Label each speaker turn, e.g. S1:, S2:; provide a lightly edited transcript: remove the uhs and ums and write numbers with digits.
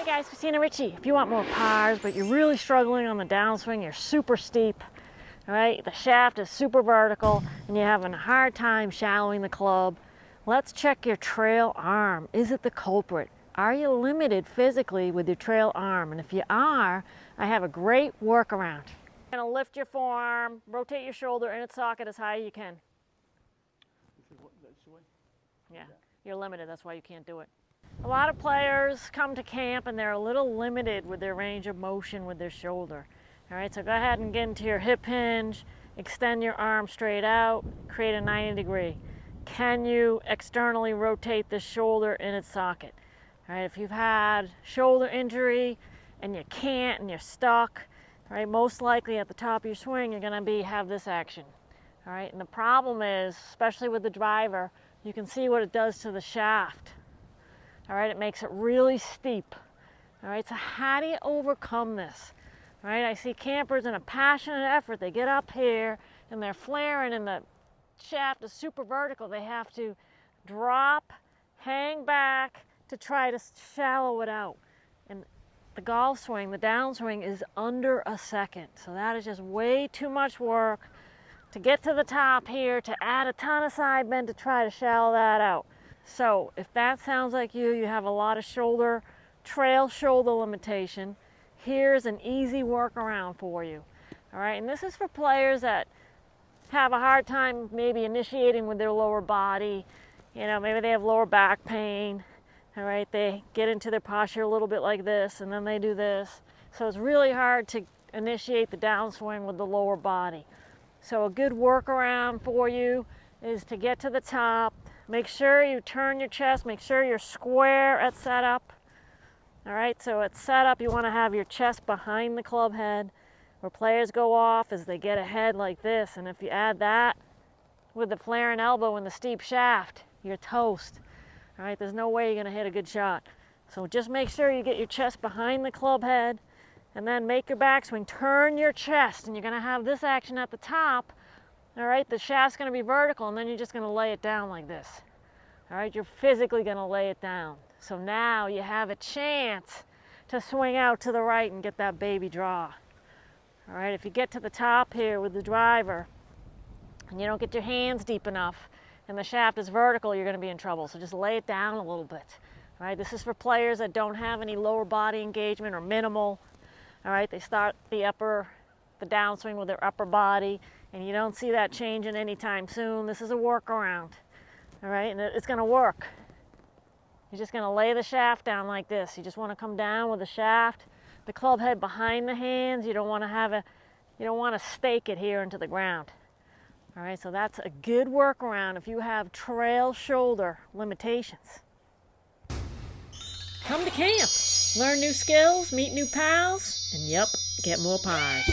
S1: Hey guys, Christina Ritchie. If you want more pars, but you're really struggling on the downswing, you're super steep, all right? The shaft is super vertical, and you're having a hard time shallowing the club. Let's check your trail arm. Is it the culprit? Are you limited physically with your trail arm? And if you are, I have a great workaround. You're gonna lift your forearm, rotate your shoulder in its socket as high as you can. Yeah, you're limited, that's why you can't do it. A lot of players come to camp and they're a little limited with their range of motion with their shoulder. All right, so go ahead and get into your hip hinge, extend your arm straight out, create a 90 degree. Can you externally rotate the shoulder in its socket? All right, if you've had shoulder injury and you can't and you're stuck, all right, most likely at the top of your swing you're gonna have this action. All right, and the problem is, especially with the driver, you can see what it does to the shaft. All right, it makes it really steep. All right, so how do you overcome this? All right, I see campers in a passionate effort. They get up here and they're flaring and the shaft is super vertical. They have to drop, hang back to try to shallow it out. And the golf swing, the downswing is under a second. So that is just way too much work to get to the top here, to add a ton of side bend to try to shallow that out. So if that sounds like you have a lot of trail shoulder limitation, here's an easy workaround for you. All right, and this is for players that have a hard time maybe initiating with their lower body. You know, maybe they have lower back pain. All right, they get into their posture a little bit like this and then they do this. So it's really hard to initiate the downswing with the lower body. So a good workaround for you is to get to the top. Make sure you turn your chest, make sure you're square at setup. All right, so at setup, you wanna have your chest behind the club head. Where players go off as they get ahead like this, and if you add that with the flaring elbow and the steep shaft, you're toast. All right, there's no way you're gonna hit a good shot. So just make sure you get your chest behind the club head, and then make your backswing, turn your chest, and you're gonna have this action at the top. All right, the shaft's gonna be vertical and then you're just gonna lay it down like this. All right, you're physically gonna lay it down. So now you have a chance to swing out to the right and get that baby draw. All right, if you get to the top here with the driver and you don't get your hands deep enough and the shaft is vertical, you're gonna be in trouble. So just lay it down a little bit. All right, this is for players that don't have any lower body engagement or minimal. All right, they start the downswing with their upper body, and you don't see that changing anytime soon. This is a workaround, all right, and it's gonna work. You're just gonna lay the shaft down like this. You just wanna come down with the shaft, the club head behind the hands. You don't wanna stake it here into the ground. All right, so that's a good workaround if you have trail shoulder limitations. Come to camp, learn new skills, meet new pals, and yep, get more pars.